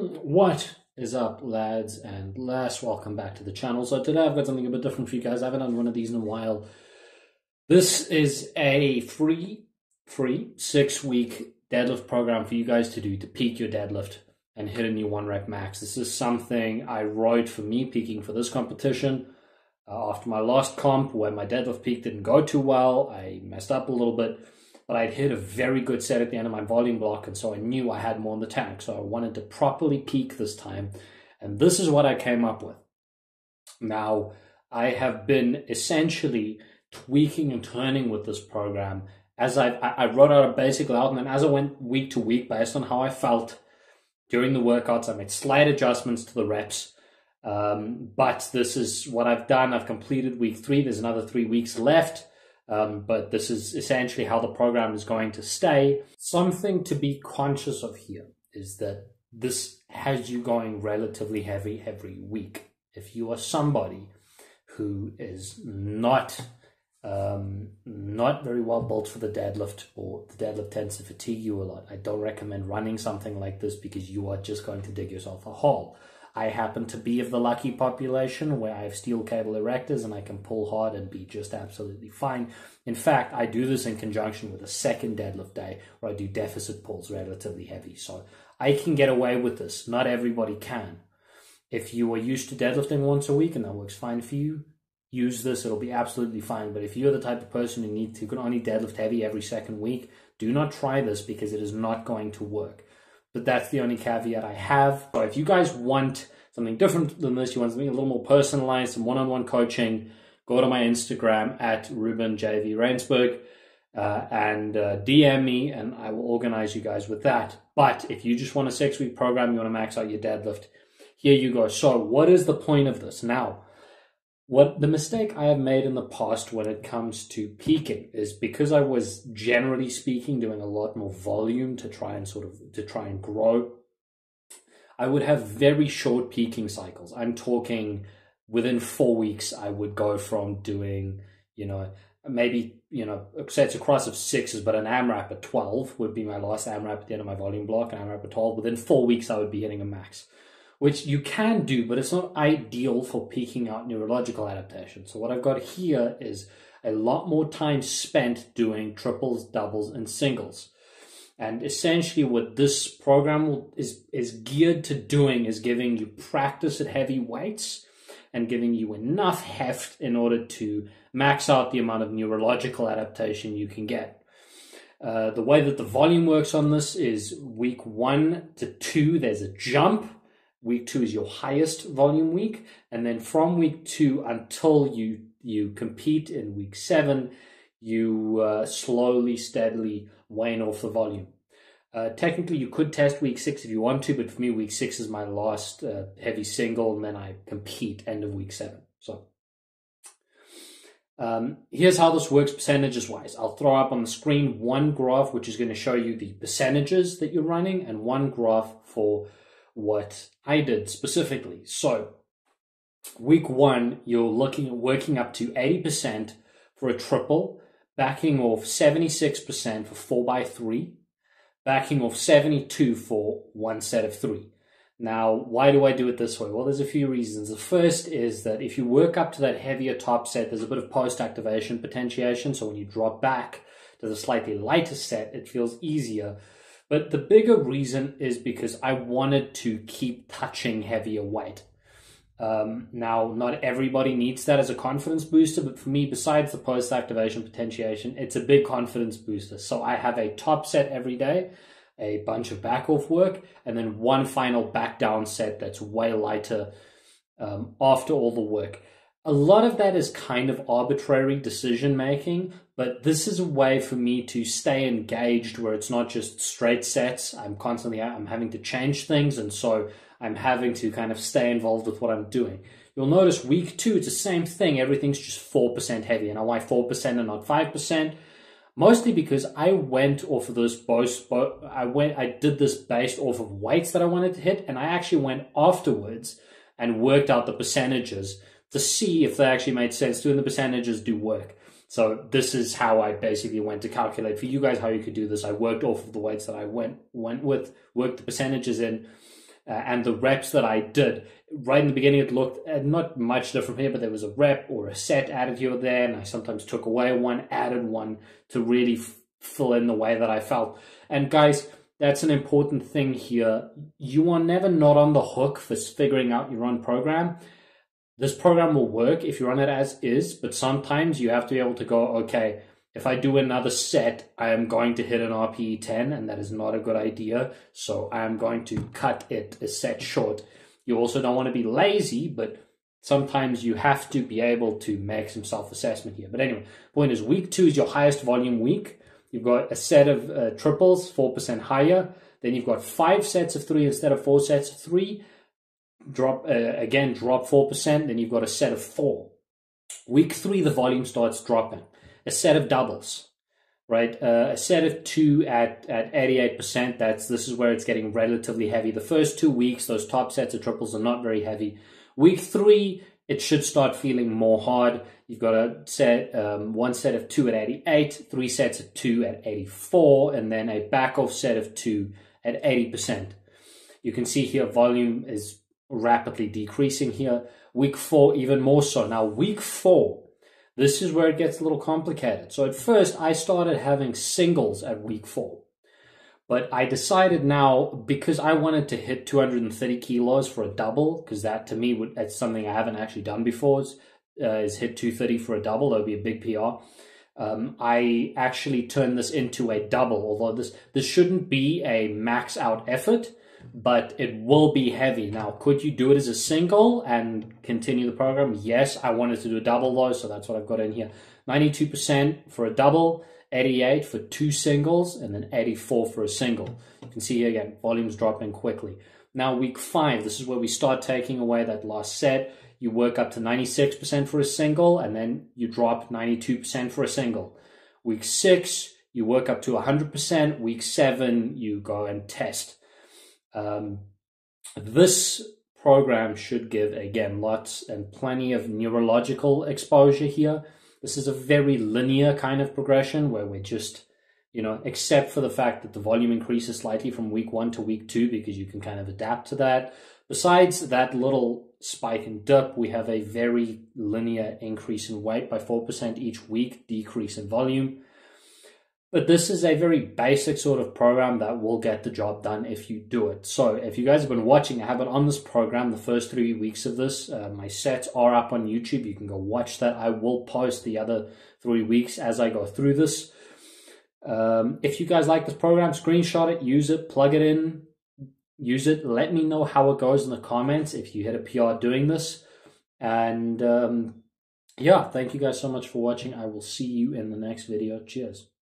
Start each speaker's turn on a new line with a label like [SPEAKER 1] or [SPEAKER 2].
[SPEAKER 1] What is up, lads and lass? Welcome back to the channel. So today I've got something a bit different for you guys. I haven't done one of these in a while. This is a free 6-week deadlift program for you guys to do to peak your deadlift and hit a new 1-rep max. This is something I wrote for me peaking for this competition. After my last comp, where my deadlift peak didn't go too well, I messed up a little bit, but I'd hit a very good set at the end of my volume block, and so I knew I had more in the tank. So I wanted to properly peak this time, and this is what I came up with. Now, I have been essentially tweaking and turning with this program as I wrote out a basic layout, and then as I went week to week based on how I felt during the workouts, I made slight adjustments to the reps. But this is what I've done. I've completed week 3. There's another 3 weeks left. But this is essentially how the program is going to stay. Something to be conscious of here is that this has you going relatively heavy every week. If you are somebody who is not very well built for the deadlift, or the deadlift tends to fatigue you a lot, I don't recommend running something like this because you are just going to dig yourself a hole. I happen to be of the lucky population where I have steel cable erectors and I can pull hard and be just absolutely fine. In fact, I do this in conjunction with a second deadlift day where I do deficit pulls relatively heavy. So I can get away with this. Not everybody can. If you are used to deadlifting once a week and that works fine for you, use this. It'll be absolutely fine. But if you're the type of person who can only deadlift heavy every second week, do not try this because it is not going to work. But that's the only caveat I have. So if you guys want something different than this, you want something a little more personalized, some one-on-one coaching, go to my Instagram at RubenJV and DM me, and I will organize you guys with that. But if you just want a 6-week program, you want to max out your deadlift, here you go. So what is the point of this? Now, what the mistake I have made in the past when it comes to peaking is, because I was generally speaking doing a lot more volume to try and grow, I would have very short peaking cycles. I'm talking within 4 weeks, I would go from doing, maybe, sets across of 6s, but an AMRAP at 12 would be my last AMRAP at the end of my volume block, an AMRAP at 12. Within 4 weeks, I would be hitting a max, which you can do, but it's not ideal for peaking out neurological adaptation. So what I've got here is a lot more time spent doing triples, doubles, and singles. And essentially what this program is geared to doing is giving you practice at heavy weights and giving you enough heft in order to max out the amount of neurological adaptation you can get. The way that the volume works on this is week 1 to 2, there's a jump. Week 2 is your highest volume week, and then from week 2 until you compete in week 7, you slowly, steadily wane off the volume. Technically, you could test week 6 if you want to, but for me, week 6 is my last heavy single, and then I compete end of week 7. So here's how this works percentages-wise. I'll throw up on the screen one graph, which is going to show you the percentages that you're running, and one graph for what I did specifically. So week 1, you're looking at working up to 80% for a triple, backing off 76% for 4x3, backing off 72 for one set of 3. Now, why do I do it this way? Well, there's a few reasons. The first is that if you work up to that heavier top set, there's a bit of post-activation potentiation. So when you drop back to the slightly lighter set, it feels easier. But the bigger reason is because I wanted to keep touching heavier weight. Now, not everybody needs that as a confidence booster, but for me, besides the post-activation potentiation, it's a big confidence booster. So I have a top set every day, a bunch of back-off work, and then one final back-down set that's way lighter after all the work. A lot of that is kind of arbitrary decision-making, but this is a way for me to stay engaged where it's not just straight sets. I'm having to change things, and so I'm having to kind of stay involved with what I'm doing. You'll notice week 2, it's the same thing. Everything's just 4% heavy. And now why 4% and not 5%? Mostly because I went off of this I did this based off of weights that I wanted to hit, and I actually went afterwards and worked out the percentages to see if they actually made sense to, and the percentages do work. So this is how I basically went to calculate for you guys how you could do this. I worked off of the weights that I went with, worked the percentages in, and the reps that I did. Right in the beginning, it looked not much different here, but there was a rep or a set added here or there, and I sometimes took away one, added one to really fill in the way that I felt. And guys, that's an important thing here. You are never not on the hook for figuring out your own program. This program will work if you run it as is, but sometimes you have to be able to go, okay, if I do another set, I am going to hit an RPE 10, and that is not a good idea. So I am going to cut it a set short. You also don't want to be lazy, but sometimes you have to be able to make some self-assessment here. But anyway, point is, week 2 is your highest volume week. You've got a set of triples, 4% higher. Then you've got 5 sets of 3 instead of 4 sets of 3. Drop 4%. Then you've got a set of 4. Week 3, the volume starts dropping. A set of doubles, right? A set of 2 at 88%. This is where it's getting relatively heavy. The first 2 weeks, those top sets of triples are not very heavy. Week 3, it should start feeling more hard. You've got a set, 1 set of 2 at 88, 3 sets of 2 at 84, and then a back off set of 2 at 80%. You can see here volume is rapidly decreasing here. Week 4, even more so. Now, week 4, this is where it gets a little complicated. So at first, I started having singles at week 4. But I decided now, because I wanted to hit 230 kilos for a double, because that to me, that's something I haven't actually done before, is hit 230 for a double. That would be a big PR. I actually turned this into a double, although this shouldn't be a max out effort, but it will be heavy. Now, could you do it as a single and continue the program? Yes, I wanted to do a double though, so that's what I've got in here. 92% for a double, 88 for 2 singles, and then 84 for a single. You can see here again, volume's dropping quickly. Now, week 5, this is where we start taking away that last set. You work up to 96% for a single, and then you drop 92% for a single. Week 6, you work up to 100%. Week 7, you go and test. This program should give, again, lots and plenty of neurological exposure here. This is a very linear kind of progression where we're just, except for the fact that the volume increases slightly from week 1 to week 2 because you can kind of adapt to that. Besides that little spike and dip, we have a very linear increase in weight by 4% each week, decrease in volume. But this is a very basic sort of program that will get the job done if you do it. So if you guys have been watching, I have it on this program, the first 3 weeks of this. My sets are up on YouTube. You can go watch that. I will post the other 3 weeks as I go through this. If you guys like this program, screenshot it, use it, plug it in, use it. Let me know how it goes in the comments if you hit a PR doing this. And yeah, thank you guys so much for watching. I will see you in the next video. Cheers.